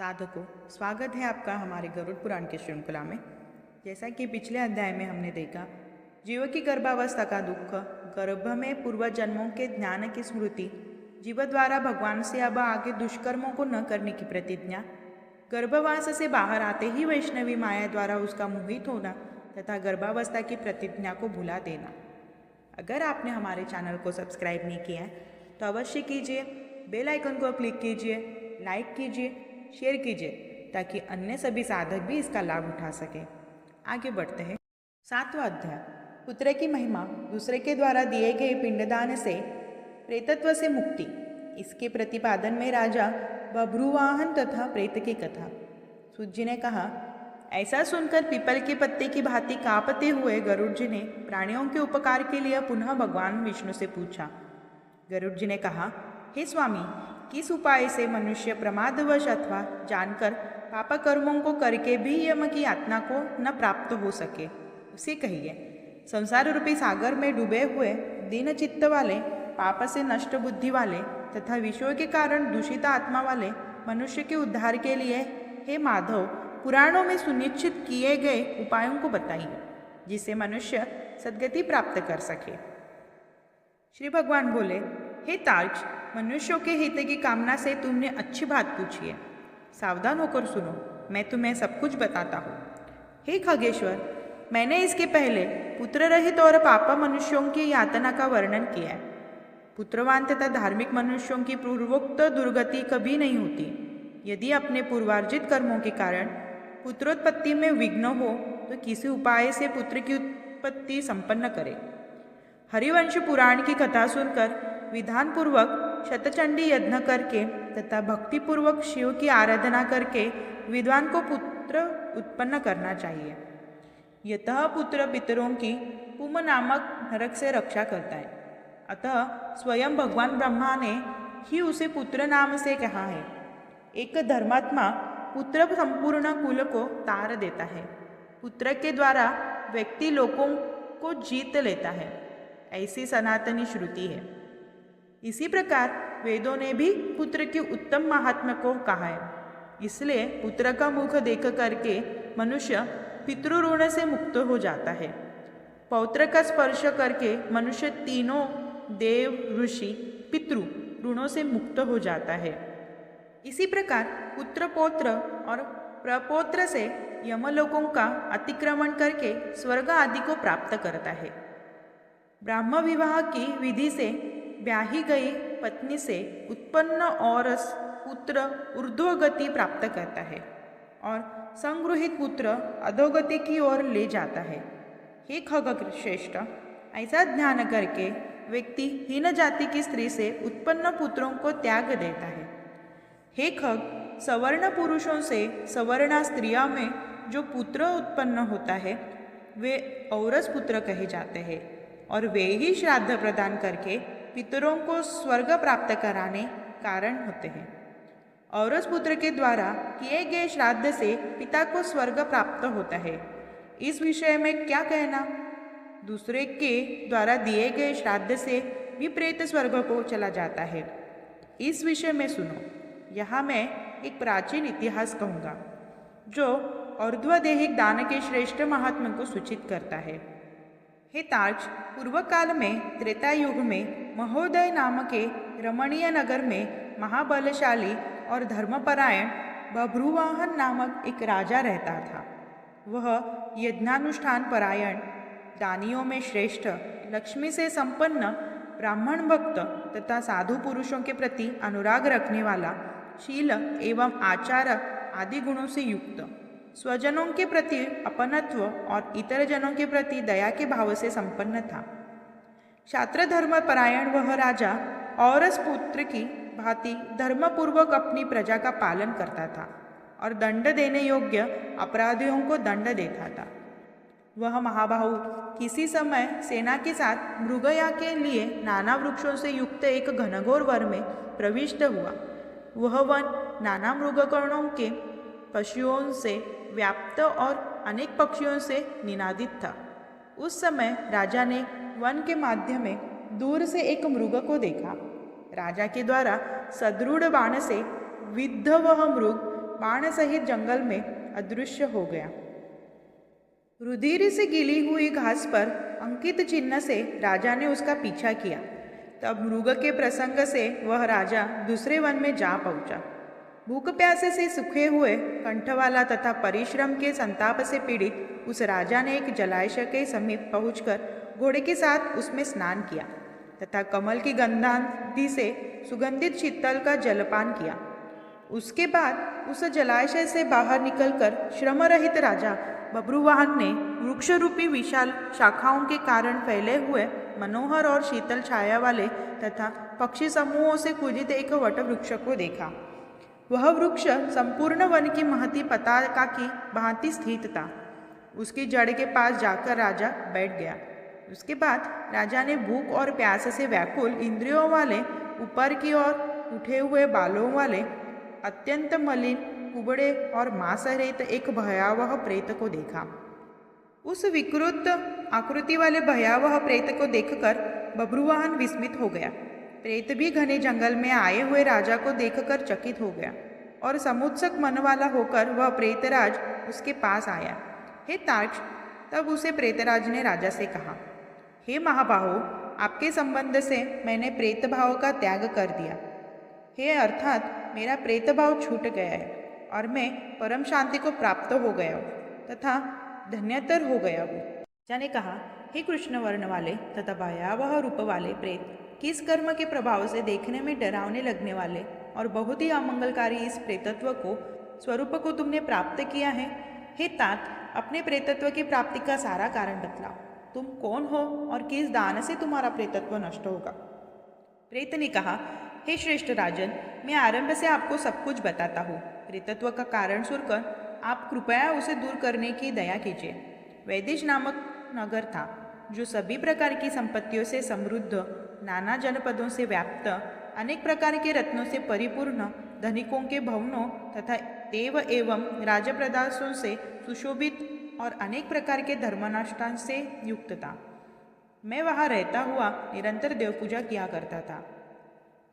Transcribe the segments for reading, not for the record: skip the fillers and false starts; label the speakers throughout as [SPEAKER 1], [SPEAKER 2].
[SPEAKER 1] साधकों, स्वागत है आपका हमारे गरुड़ पुराण के श्रृंखला में। जैसा कि पिछले अध्याय में हमने देखा, जीव की गर्भावस्था का दुख, गर्भ में पूर्व जन्मों के ज्ञान की स्मृति, जीव द्वारा भगवान से अब आगे दुष्कर्मों को न करने की प्रतिज्ञा, गर्भवास से बाहर आते ही वैष्णवी माया द्वारा उसका मोहित होना तथा गर्भावस्था की प्रतिज्ञा को भुला देना। अगर आपने हमारे चैनल को सब्सक्राइब नहीं किया है तो अवश्य कीजिए, बेल आइकन को क्लिक कीजिए, लाइक कीजिए, शेयर कीजिए ताकि अन्य सभी साधक भी इसका लाभ उठा सकें। आगे बढ़ते हैं। 7वां अध्याय, पुत्र की महिमा, दूसरे के द्वारा दिए गए पिंडदान से प्रेतत्व से मुक्ति। इसके प्रतिपादन में राजा बभ्रुवाहन तथा प्रेत की कथा। सूत जी ने कहा, ऐसा सुनकर पीपल के पत्ते की भांति कांपते हुए गरुड़ जी ने प्राणियों के उपकार के लिए पुनः भगवान विष्णु से पूछा। गरुड़ जी ने कहा, हे स्वामी, किस उपाय से मनुष्य प्रमादवश अथवा जानकर पाप कर्मों को करके भी यम की यातना को न प्राप्त हो सके, उसे कहिए। संसार रूपी सागर में डूबे हुए दीन चित्त वाले, पाप से नष्ट बुद्धि वाले तथा विषयों के कारण दूषित आत्मा वाले मनुष्य के उद्धार के लिए हे माधव, पुराणों में सुनिश्चित किए गए उपायों को बताइए, जिससे मनुष्य सद्गति प्राप्त कर सके। श्री भगवान बोले, हे तार्क्ष, मनुष्यों के हित की कामना से तुमने अच्छी बात पूछी है। सावधान होकर सुनो, मैं तुम्हें सब कुछ बताता हूँ। हे खगेश्वर, मैंने इसके पहले पुत्र रहित और पापा मनुष्यों की यातना का वर्णन किया है। पुत्रवान तथा धार्मिक मनुष्यों की पूर्वोक्त दुर्गति कभी नहीं होती। यदि अपने पूर्वार्जित कर्मों के कारण पुत्रोत्पत्ति में विघ्न हो तो किसी उपाय से पुत्र की उत्पत्ति संपन्न करे। हरिवंश पुराण की कथा सुनकर विधान पूर्वक शतचंडी यज्ञ करके तथा भक्तिपूर्वक शिव की आराधना करके विद्वान को पुत्र उत्पन्न करना चाहिए। यतः पुत्र पितरों की पुम नामक नरक से रक्षा करता है। अतः स्वयं भगवान ब्रह्मा ने ही उसे पुत्र नाम से कहा है। एक धर्मात्मा पुत्र संपूर्ण कुल को तार देता है। पुत्र के द्वारा व्यक्ति लोगों को जीत लेता है, ऐसी सनातनी श्रुति है। इसी प्रकार वेदों ने भी पुत्र के उत्तम महात्म्य को कहा है। इसलिए पुत्र का मुख देख करके मनुष्य पितृऋण से मुक्त हो जाता है। पौत्र का स्पर्श करके मनुष्य तीनों देव, ऋषि, पितृ ऋणों से मुक्त हो जाता है। इसी प्रकार पुत्र, पौत्र और प्रपौत्र से यमलोकों का अतिक्रमण करके स्वर्ग आदि को प्राप्त करता है। ब्राह्म विवाह की विधि से ब्याही गई पत्नी से उत्पन्न औरस पुत्र ऊर्ध्वगति प्राप्त करता है और संगृहित पुत्र अधोगति की ओर ले जाता है। हे खग श्रेष्ठ, ऐसा ध्यान करके व्यक्ति हीन जाति की स्त्री से उत्पन्न पुत्रों को त्याग देता है। हे खग, सवर्ण पुरुषों से सवर्णा स्त्रियों में जो पुत्र उत्पन्न होता है वे औरस पुत्र कहे जाते हैं और वे ही श्राद्ध प्रदान करके पितरों को स्वर्ग प्राप्त कराने कारण होते हैं। औरस पुत्र के द्वारा किए गए श्राद्ध से पिता को स्वर्ग प्राप्त होता है। इस विषय में क्या कहना? दूसरे के द्वारा दिए गए श्राद्ध से भी प्रेत स्वर्ग को चला जाता है। इस विषय में सुनो। यहाँ मैं एक प्राचीन इतिहास कहूँगा जो ऊर्ध्वदेहिक दान के श्रेष्ठ महात्म्य को सूचित करता है। हे तार्क्ष, पूर्व काल में त्रेता युग में महोदय नाम के रमणीय नगर में महाबलशाली और धर्मपरायण बभ्रुवाहन नामक एक राजा रहता था। वह यज्ञानुष्ठान परायण, दानियों में श्रेष्ठ, लक्ष्मी से संपन्न, ब्राह्मण भक्त तथा साधु पुरुषों के प्रति अनुराग रखने वाला, शील एवं आचार आदि गुणों से युक्त, स्वजनों के प्रति अपनत्व और इतर जनों के प्रति दया के भाव से संपन्न था। क्षात्र धर्म परायण वह राजा औरस पुत्र की भांति धर्मपूर्वक अपनी प्रजा का पालन करता था और दंड देने योग्य अपराधियों को दंड देता था। वह महाबाहु किसी समय सेना के साथ मृगया के लिए नाना वृक्षों से युक्त एक घनघोर वन में प्रविष्ट हुआ। वह वन नाना मृगकर्णों के पशुओं से व्याप्त और अनेक पक्षियों से निनादित था। उस समय राजा ने वन के माध्य में दूर से एक मृग को देखा। राजा के द्वारा सदृढ़ बाण से विद्ध वह मृग बाण सहित जंगल में अदृश्य हो गया। रुधिर से गिली हुई घास पर अंकित चिन्ह से राजा ने उसका पीछा किया। तब मृग के प्रसंग से वह राजा दूसरे वन में जा पहुंचा। भूख प्यासे से सूखे हुए कंठ वाला तथा परिश्रम के संताप से पीड़ित उस राजा ने एक जलाशय के समीप पहुंचकर घोड़े के साथ उसमें स्नान किया तथा कमल की गंधादि से सुगंधित शीतल का जलपान किया। उसके बाद उस जलाशय से बाहर निकलकर श्रम रहित राजा बब्रुवाहन ने वृक्ष रूपी विशाल शाखाओं के कारण फैले हुए मनोहर और शीतल छाया वाले तथा पक्षी समूहों से पूजित एक वट वृक्ष को देखा। वह वृक्ष संपूर्ण वन की महती पताका की भांति स्थित था। उसकी जड़ के पास जाकर राजा बैठ गया। उसके बाद राजा ने भूख और प्यास से व्याकुल इंद्रियों वाले ऊपर की ओर उठे हुए बालों वाले अत्यंत मलिन कुबड़े और मांस रहित एक भयावह प्रेत को देखा। उस विकृत आकृति वाले भयावह प्रेत को देखकर बब्रुवाहन विस्मित हो गया। प्रेत भी घने जंगल में आए हुए राजा को देखकर चकित हो गया और समुत्सुक मन वाला होकर वह प्रेतराज उसके पास आया। हे तार्क्ष, तब उसे प्रेतराज ने राजा से कहा, हे महाबाहो, आपके संबंध से मैंने प्रेतभाव का त्याग कर दिया। हे अर्थात मेरा प्रेतभाव छूट गया है और मैं परम शांति को प्राप्त हो गया हूँ तथा धन्यतर हो गया हूँ। राजा ने कहा, हे कृष्ण वर्ण वाले तथा भयावह रूप वाले प्रेत, किस कर्म के प्रभाव से देखने में डरावने लगने वाले और बहुत ही अमंगलकारी इस प्रेतत्व को स्वरूप को तुमने प्राप्त किया है? हे तात, अपने प्रेतत्व की प्राप्ति का सारा कारण बतलाओ। तुम कौन हो और किस दान से तुम्हारा प्रेतत्व नष्ट होगा? प्रेत ने कहा, हे श्रेष्ठ राजन, मैं आरंभ से आपको सब कुछ बताता हूँ। प्रेतत्व का कारण सुनकर आप कृपया उसे दूर करने की दया कीजिए। वैदिश नामक नगर था जो सभी प्रकार की संपत्तियों से समृद्ध, नाना जनपदों से व्याप्त, अनेक प्रकार के रत्नों से परिपूर्ण, धनिकों के भवनों तथा देव एवं राजप्रदासों से सुशोभित और अनेक प्रकार के धर्मानुष्ठान से युक्त था। मैं वहाँ रहता हुआ निरंतर देव पूजा किया करता था।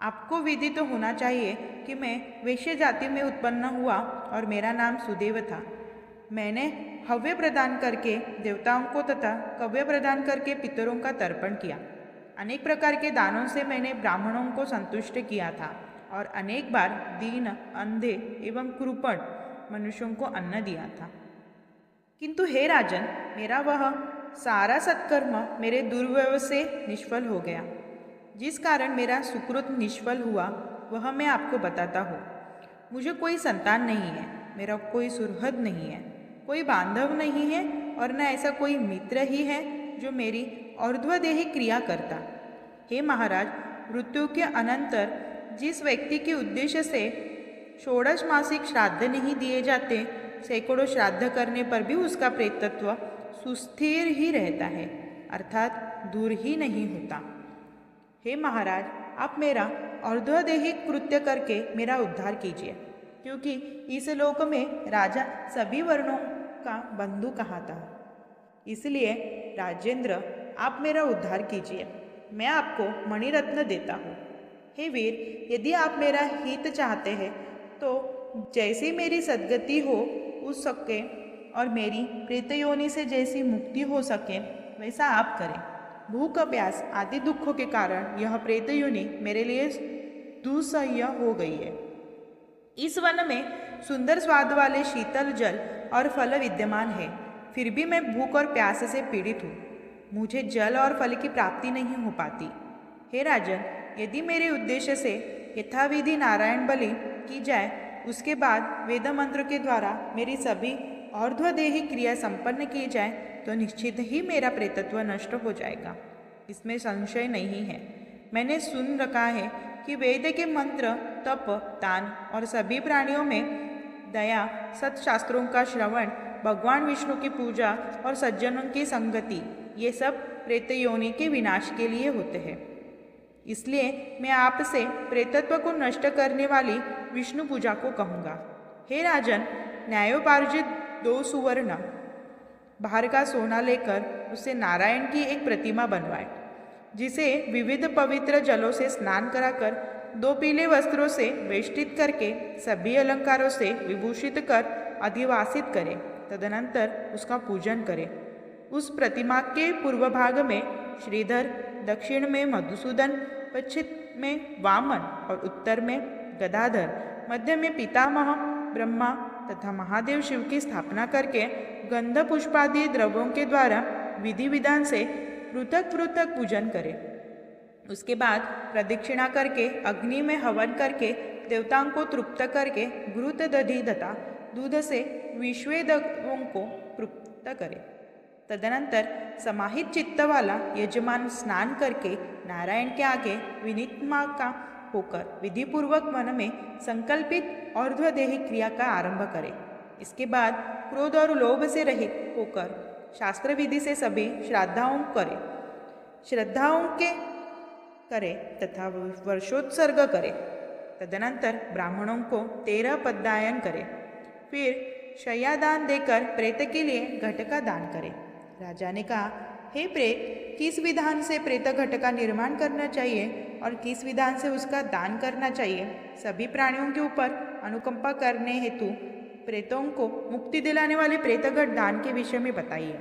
[SPEAKER 1] आपको विदित तो होना चाहिए कि मैं वैश्य जाति में उत्पन्न हुआ और मेरा नाम सुदेव था। मैंने हव्य प्रदान करके देवताओं को तथा कव्य प्रदान करके पितरों का तर्पण किया। अनेक प्रकार के दानों से मैंने ब्राह्मणों को संतुष्ट किया था और अनेक बार दीन, अंधे एवं कृपण मनुष्यों को अन्न दिया था। किंतु हे राजन, मेरा वह सारा सत्कर्म मेरे दुर्व्यव से निष्फल हो गया। जिस कारण मेरा सुकृत निष्फल हुआ वह मैं आपको बताता हूँ। मुझे कोई संतान नहीं है, मेरा कोई सुहृद नहीं है, कोई बांधव नहीं है और न ऐसा कोई मित्र ही है जो मेरी अर्ध्वदेही क्रिया करता। हे महाराज, मृत्यु के अनंतर जिस व्यक्ति के उद्देश्य से षोडश मासिक श्राद्ध नहीं दिए जाते, सैकड़ों श्राद्ध करने पर भी उसका प्रेतत्व सुस्थिर ही रहता है, अर्थात दूर ही नहीं होता। हे महाराज, आप मेरा अर्धदेही कृत्य करके मेरा उद्धार कीजिए, क्योंकि इस लोक में राजा सभी वर्णों का बंधु कहाता है। इसलिए राजेंद्र, आप मेरा उद्धार कीजिए, मैं आपको मणिरत्न देता हूँ। हे वीर, यदि आप मेरा हित चाहते हैं तो जैसी मेरी सद्गति हो उस सके और मेरी प्रेतयोनि से जैसी मुक्ति हो सके वैसा आप करें। भूख, प्यास आदि दुखों के कारण यह प्रेतयोनि मेरे लिए दुस्सह्य हो गई है। इस वन में सुंदर स्वाद वाले शीतल जल और फल विद्यमान है, फिर भी मैं भूख और प्यास से पीड़ित हूँ। मुझे जल और फल की प्राप्ति नहीं हो पाती। हे राजन, यदि मेरे उद्देश्य से यथाविधि नारायण बलि की जाए, उसके बाद वेद मंत्र के द्वारा मेरी सभी अर्ध्वदेही क्रिया संपन्न की जाए तो निश्चित ही मेरा प्रेतत्व नष्ट हो जाएगा, इसमें संशय नहीं है। मैंने सुन रखा है कि वेद के मंत्र, तप, दान और सभी प्राणियों में दया, सत्शास्त्रों का श्रवण, भगवान विष्णु की पूजा और सज्जनों की संगति, ये सब प्रेतयोनि के विनाश के लिए होते हैं। इसलिए मैं आपसे प्रेतत्व को नष्ट करने वाली विष्णु पूजा को कहूँगा। हे राजन, न्यायोपार्जित 2 सुवर्ण बाहर का सोना लेकर उससे नारायण की एक प्रतिमा बनवाए, जिसे विविध पवित्र जलों से स्नान कराकर 2 पीले वस्त्रों से वेष्टित करके सभी अलंकारों से विभूषित कर अधिवासित करे। तदनंतर उसका पूजन करे। उस प्रतिमा के पूर्व भाग में श्रीधर, दक्षिण में मधुसूदन, पश्चिम में वामन और उत्तर में गदाधर, मध्य में पितामह ब्रह्मा तथा महादेव शिव की स्थापना करके गंध पुष्पादि द्रव्यों के द्वारा विधि विधान से पृथक पृथक पूजन करे। उसके बाद प्रदक्षिणा करके अग्नि में हवन करके देवताओं को तृप्त करके घृत दधि तथा दूध से विश्वेदवों को तृप्त करे। तदनंतर समाहित चित्त वाला यजमान स्नान करके नारायण के आगे विनित्मा का होकर विधिपूर्वक मन में संकल्पित और्ध्वदेही क्रिया का आरंभ करे। इसके बाद क्रोध और लोभ से रहित होकर शास्त्र विधि से सभी श्राद्धाओं के करे तथा वर्षोत्सर्ग करे। तदनंतर ब्राह्मणों को 13 पद्यायन करे। फिर शय्यादान देकर प्रेत के लिए घट का दान करे। राजा ने कहा, हे प्रेत, किस विधान से प्रेत घट का निर्माण करना चाहिए और किस विधान से उसका दान करना चाहिए? सभी प्राणियों के ऊपर अनुकंपा करने हेतु प्रेतों को मुक्ति दिलाने वाले प्रेत घट दान के विषय में बताइए।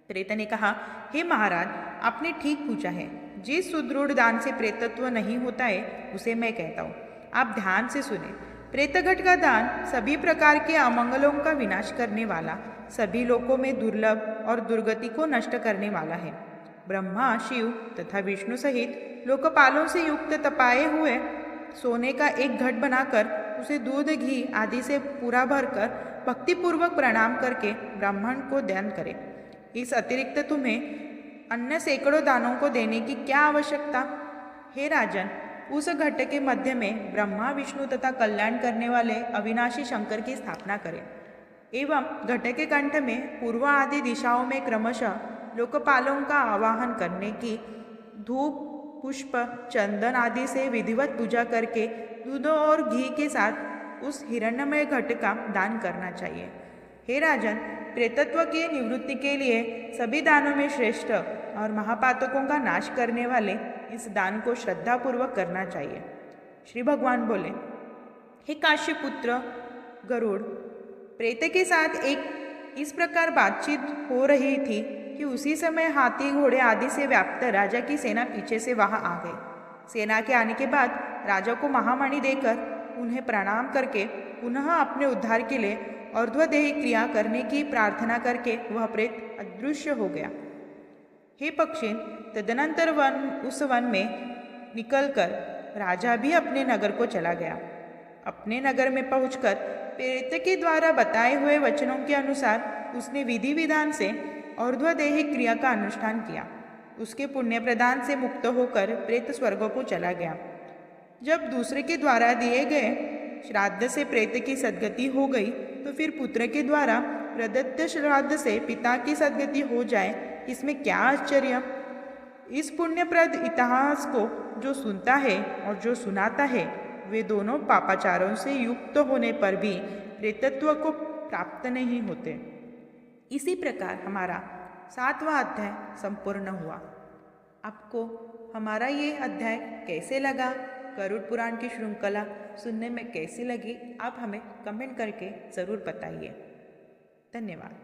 [SPEAKER 1] प्रेत ने कहा, हे महाराज, आपने ठीक पूछा है। जिस सुदृढ़ दान से प्रेतत्व नहीं होता है उसे मैं कहता हूँ। आप ध्यान से सुने। प्रेतघट का दान सभी प्रकार के अमंगलों का विनाश करने वाला, सभी लोकों में दुर्लभ और दुर्गति को नष्ट करने वाला है। ब्रह्मा, शिव तथा विष्णु सहित लोकपालों से युक्त तपाए हुए सोने का एक घट बनाकर उसे दूध, घी आदि से पूरा भरकर भक्तिपूर्वक प्रणाम करके ब्राह्मण को दान करे। इस अतिरिक्त तुम्हें अन्य सैकड़ों दानों को देने की क्या आवश्यकता? हे राजन, उस घट के मध्य में ब्रह्मा, विष्णु तथा कल्याण करने वाले अविनाशी शंकर की स्थापना करें एवं घट के कंठ में पूर्व आदि दिशाओं में क्रमशः लोकपालों का आवाहन करने की धूप, पुष्प, चंदन आदि से विधिवत पूजा करके दूध और घी के साथ उस हिरण्यमय घट का दान करना चाहिए। हे राजन, प्रेतत्व की निवृत्ति के लिए सभी दानों में श्रेष्ठ और महापातकों का नाश करने वाले इस दान को श्रद्धापूर्वक करना चाहिए। श्री भगवान बोले, हे काश्यपुत्र गरुड़, प्रेत के साथ एक इस प्रकार बातचीत हो रही थी कि उसी समय हाथी, घोड़े आदि से व्याप्त राजा की सेना पीछे से वहां आ गई। सेना के आने के बाद राजा को महामणि देकर उन्हें प्रणाम करके पुनः अपने उद्धार के लिए और्ध्वदेही क्रिया करने की प्रार्थना करके वह प्रेत अदृश्य हो गया। हे पक्षी, तदनंतर उस वन में निकलकर राजा भी अपने नगर को चला गया। अपने नगर में पहुंचकर प्रेत के द्वारा बताए हुए वचनों के अनुसार उसने विधि विधान से और्ध्वदेही क्रिया का अनुष्ठान किया। उसके पुण्य प्रदान से मुक्त होकर प्रेत स्वर्ग को चला गया। जब दूसरे के द्वारा दिए गए श्राद्ध से प्रेत की सद्गति हो गई तो फिर पुत्र के द्वारा प्रदत्त श्राद्ध से पिता की सद्गति हो जाए, इसमें क्या आश्चर्य? इस पुण्यप्रद इतिहास को जो सुनता है और जो सुनाता है वे दोनों पापाचारों से युक्त होने पर भी प्रेतत्व को प्राप्त नहीं होते। इसी प्रकार हमारा 7वां अध्याय संपूर्ण हुआ। आपको हमारा ये अध्याय कैसे लगा? गरुड़ पुराण की श्रृंखला सुनने में कैसी लगी? आप हमें कमेंट करके ज़रूर बताइए। धन्यवाद।